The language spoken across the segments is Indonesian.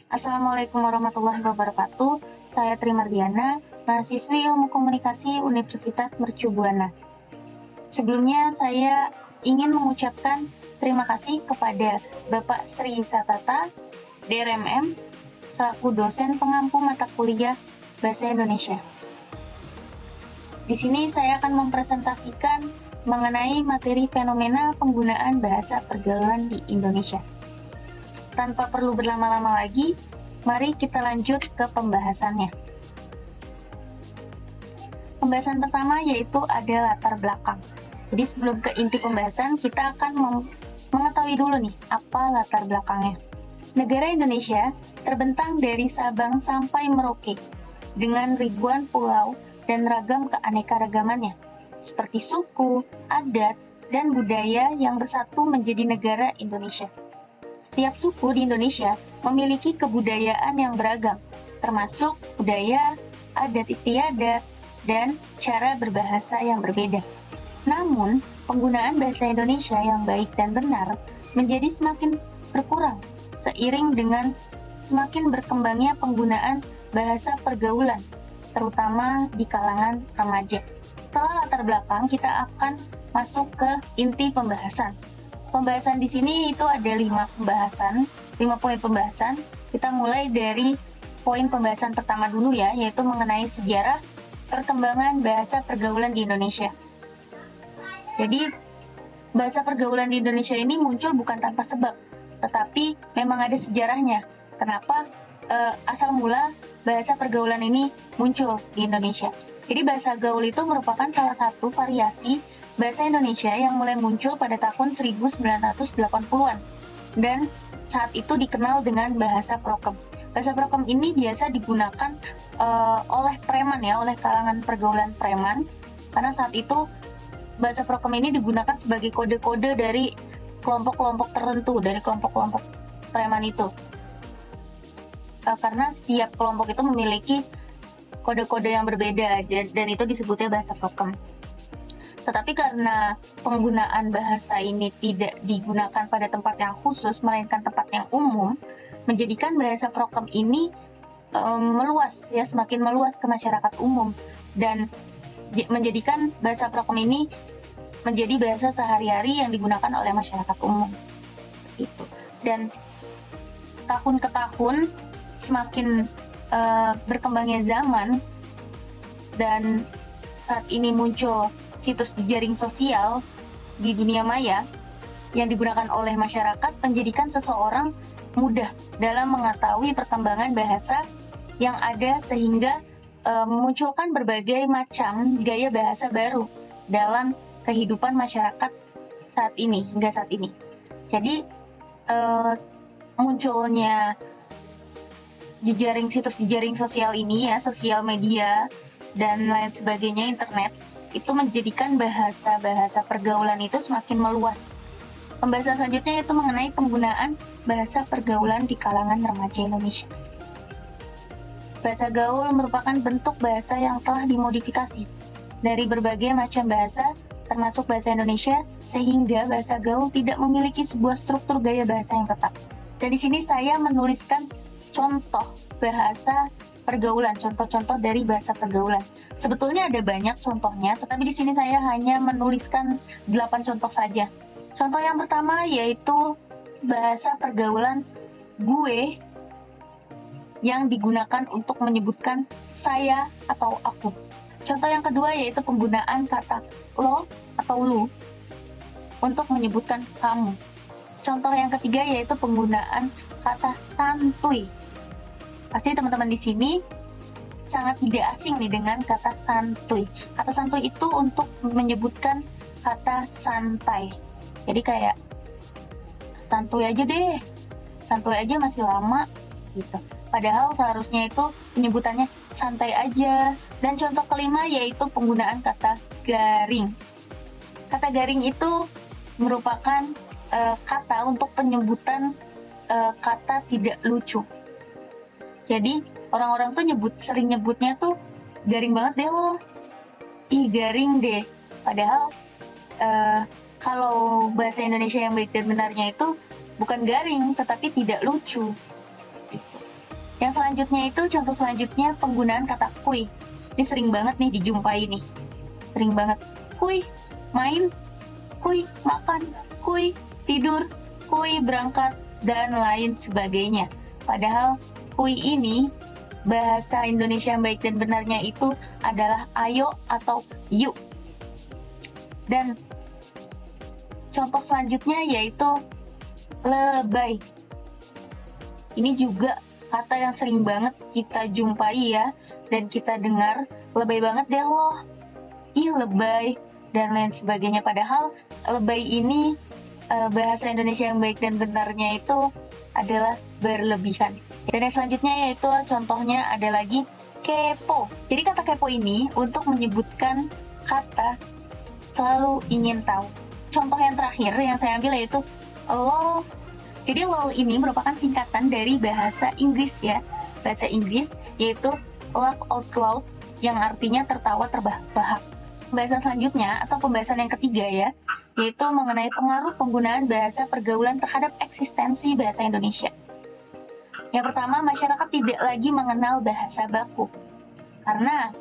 Assalamualaikum warahmatullahi wabarakatuh. Saya Trimardiana, mahasiswi Ilmu Komunikasi Universitas Mercu Buana. Sebelumnya saya ingin mengucapkan terima kasih kepada Bapak Sri Satata, DRMM, selaku dosen pengampu mata kuliah Bahasa Indonesia. Di sini saya akan mempresentasikan mengenai materi fenomena penggunaan bahasa pergaulan di Indonesia. Tanpa perlu berlama-lama lagi, mari kita lanjut ke pembahasannya. Pembahasan pertama yaitu ada latar belakang. Jadi sebelum ke inti pembahasan, kita akan mengetahui dulu nih, apa latar belakangnya. Negara Indonesia terbentang dari Sabang sampai Merauke, dengan ribuan pulau dan ragam keanekaragamannya, seperti suku, adat, dan budaya yang bersatu menjadi negara Indonesia. Setiap suku di Indonesia memiliki kebudayaan yang beragam, termasuk budaya, adat istiadat, dan cara berbahasa yang berbeda. Namun, penggunaan bahasa Indonesia yang baik dan benar menjadi semakin berkurang seiring dengan semakin berkembangnya penggunaan bahasa pergaulan, terutama di kalangan remaja. Setelah latar belakang, kita akan masuk ke inti pembahasan. Pembahasan di sini itu ada 5 poin pembahasan. Kita mulai dari poin pembahasan pertama dulu ya, yaitu mengenai sejarah perkembangan bahasa pergaulan di Indonesia. Jadi, bahasa pergaulan di Indonesia ini muncul bukan tanpa sebab, tetapi memang ada sejarahnya. Kenapa asal mula bahasa pergaulan ini muncul di Indonesia? Jadi bahasa gaul itu merupakan salah satu variasi bahasa Indonesia yang mulai muncul pada tahun 1980-an dan saat itu dikenal dengan bahasa prokem. Bahasa prokem ini biasa digunakan oleh preman ya, oleh kalangan pergaulan preman, karena saat itu bahasa prokem ini digunakan sebagai kode-kode dari kelompok-kelompok tertentu, dari kelompok-kelompok preman itu. Karena setiap kelompok itu memiliki kode-kode yang berbeda dan itu disebutnya bahasa prokem. Tetapi karena penggunaan bahasa ini tidak digunakan pada tempat yang khusus, melainkan tempat yang umum, menjadikan bahasa prokem ini meluas ya, semakin meluas ke masyarakat umum dan menjadikan bahasa prokem ini menjadi bahasa sehari-hari yang digunakan oleh masyarakat umum. Itu. Dan tahun ke tahun semakin berkembangnya zaman dan saat ini muncul situs jejaring sosial di dunia maya yang digunakan oleh masyarakat, menjadikan seseorang mudah dalam mengetahui perkembangan bahasa yang ada sehingga memunculkan berbagai macam gaya bahasa baru dalam kehidupan masyarakat saat ini, hingga saat ini. Jadi munculnya situs jejaring sosial ini ya, sosial media dan lain sebagainya, internet, itu menjadikan bahasa-bahasa pergaulan itu semakin meluas. Pembahasan selanjutnya yaitu mengenai penggunaan bahasa pergaulan di kalangan remaja Indonesia. Bahasa gaul merupakan bentuk bahasa yang telah dimodifikasi dari berbagai macam bahasa, termasuk bahasa Indonesia, sehingga bahasa gaul tidak memiliki sebuah struktur gaya bahasa yang tetap. Dan di sini saya menuliskan contoh bahasa pergaulan, contoh-contoh dari bahasa pergaulan. Sebetulnya ada banyak contohnya, tetapi di sini saya hanya menuliskan 8 contoh saja. Contoh yang pertama yaitu bahasa pergaulan gue yang digunakan untuk menyebutkan saya atau aku. Contoh yang kedua yaitu penggunaan kata lo atau lu untuk menyebutkan kamu. Contoh yang ketiga yaitu penggunaan kata santuy. Pasti teman-teman di sini sangat tidak asing nih dengan kata santuy. Kata santuy itu untuk menyebutkan kata santai. Jadi kayak santuy aja deh, santuy aja masih lama gitu. Padahal seharusnya itu penyebutannya santai aja. Dan contoh kelima yaitu penggunaan kata garing. Kata garing itu merupakan kata untuk penyebutan kata tidak lucu. Jadi orang-orang tuh sering nyebutnya tuh garing banget deh lo, ih garing deh. Padahal kalau bahasa Indonesia yang baik dan benarnya itu bukan garing, tetapi tidak lucu. Yang selanjutnya itu, contoh selanjutnya penggunaan kata kuy. Ini sering banget nih dijumpai nih. Sering banget. Kuy, main, kuy, makan, kuy, tidur, kuy, berangkat, dan lain sebagainya. Padahal kuy ini bahasa Indonesia yang baik dan benarnya itu adalah ayo atau yuk. Dan contoh selanjutnya yaitu lebay. Ini juga kata yang sering banget kita jumpai ya, dan kita dengar, lebay banget deh lo, ih lebay, dan lain sebagainya. Padahal lebay ini bahasa Indonesia yang baik dan benarnya itu adalah berlebihan. Dan yang selanjutnya yaitu contohnya ada lagi kepo. Jadi kata kepo ini untuk menyebutkan kata selalu ingin tahu. Contoh yang terakhir yang saya ambil yaitu lol. Jadi lol ini merupakan singkatan dari bahasa Inggris ya. Bahasa Inggris yaitu laugh out loud yang artinya tertawa terbahak-bahak. Pembahasan selanjutnya atau pembahasan yang ketiga ya, yaitu mengenai pengaruh penggunaan bahasa pergaulan terhadap eksistensi bahasa Indonesia. Yang pertama, masyarakat tidak lagi mengenal bahasa baku. Karena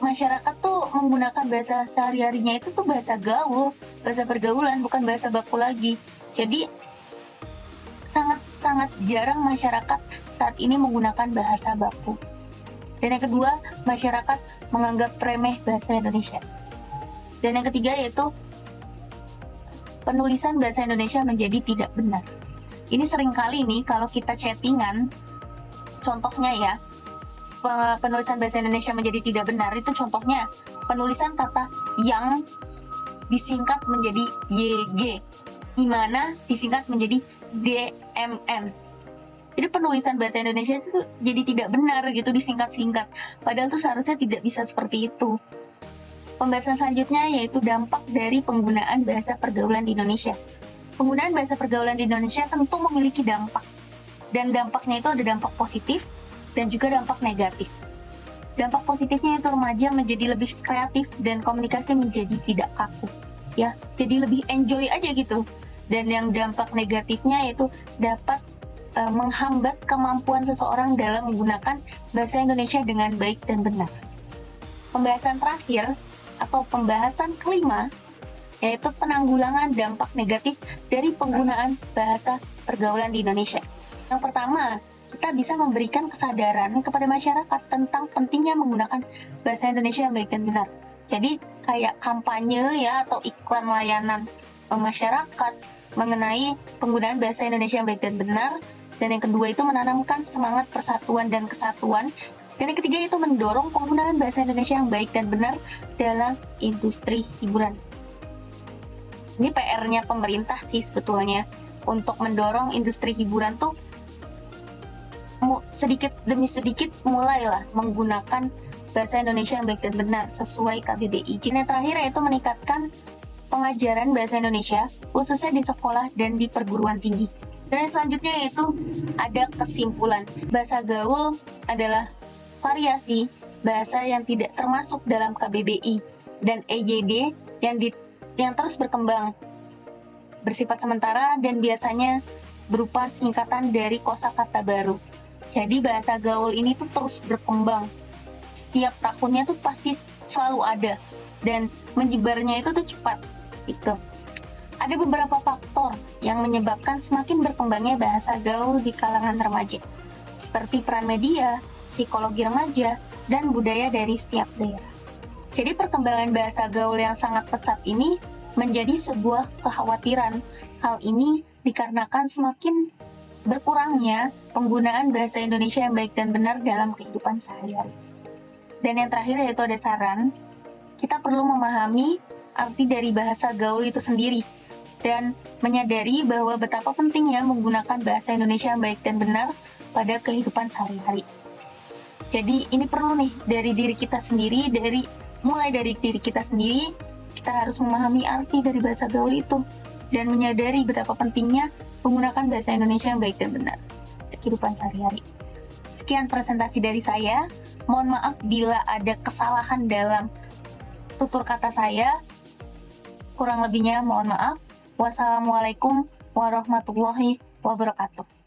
masyarakat tuh menggunakan bahasa sehari-harinya itu tuh bahasa gaul, bahasa pergaulan, bukan bahasa baku lagi. Jadi sangat jarang masyarakat saat ini menggunakan bahasa baku. Dan yang kedua, masyarakat menganggap remeh bahasa Indonesia. Dan yang ketiga yaitu penulisan bahasa Indonesia menjadi tidak benar. Ini seringkali nih kalau kita chattingan, contohnya ya, penulisan bahasa Indonesia menjadi tidak benar itu contohnya penulisan kata yang disingkat menjadi YG, dimana disingkat menjadi DMN. Jadi penulisan bahasa Indonesia itu jadi tidak benar gitu, disingkat-singkat. Padahal itu seharusnya tidak bisa seperti itu. Pembahasan selanjutnya yaitu dampak dari penggunaan bahasa pergaulan di Indonesia. Penggunaan bahasa pergaulan di Indonesia tentu memiliki dampak. Dan dampaknya itu ada dampak positif dan juga dampak negatif. Dampak positifnya itu remaja menjadi lebih kreatif dan komunikasi menjadi tidak kaku. Ya, jadi lebih enjoy aja gitu. Dan yang dampak negatifnya yaitu dapat menghambat kemampuan seseorang dalam menggunakan bahasa Indonesia dengan baik dan benar. Pembahasan terakhir atau pembahasan kelima yaitu penanggulangan dampak negatif dari penggunaan bahasa pergaulan di Indonesia. Yang pertama, kita bisa memberikan kesadaran kepada masyarakat tentang pentingnya menggunakan bahasa Indonesia yang baik dan benar. Jadi kayak kampanye ya atau iklan layanan masyarakat mengenai penggunaan bahasa Indonesia yang baik dan benar. Dan yang kedua itu menanamkan semangat persatuan dan kesatuan. Dan yang ketiga itu mendorong penggunaan bahasa Indonesia yang baik dan benar dalam industri hiburan. Ini PR-nya pemerintah sih sebetulnya untuk mendorong industri hiburan tuh sedikit demi sedikit mulailah menggunakan bahasa Indonesia yang baik dan benar sesuai KBBI. Yang terakhir yaitu meningkatkan pengajaran bahasa Indonesia khususnya di sekolah dan di perguruan tinggi. Dan selanjutnya yaitu ada kesimpulan. Bahasa gaul adalah variasi bahasa yang tidak termasuk dalam KBBI dan EYD yang terus berkembang, bersifat sementara dan biasanya berupa singkatan dari kosakata baru. Jadi bahasa gaul ini tuh terus berkembang. Setiap tahunnya tuh pasti selalu ada dan menyebarnya itu tuh cepat gitu. Ada beberapa faktor yang menyebabkan semakin berkembangnya bahasa gaul di kalangan remaja, seperti peran media, psikologi remaja, dan budaya dari setiap daerah. Jadi perkembangan bahasa gaul yang sangat pesat ini menjadi sebuah kekhawatiran. Hal ini dikarenakan semakin berkurangnya penggunaan bahasa Indonesia yang baik dan benar dalam kehidupan sehari-hari. Dan yang terakhir yaitu ada saran, kita perlu memahami arti dari bahasa gaul itu sendiri dan menyadari bahwa betapa pentingnya menggunakan bahasa Indonesia yang baik dan benar pada kehidupan sehari-hari. Jadi ini perlu nih dari diri kita sendiri, mulai dari diri kita sendiri, kita harus memahami arti dari bahasa gaul itu dan menyadari betapa pentingnya menggunakan bahasa Indonesia yang baik dan benar pada kehidupan sehari-hari. Sekian presentasi dari saya. Mohon maaf bila ada kesalahan dalam tutur kata saya. Kurang lebihnya mohon maaf. Wassalamualaikum warahmatullahi wabarakatuh.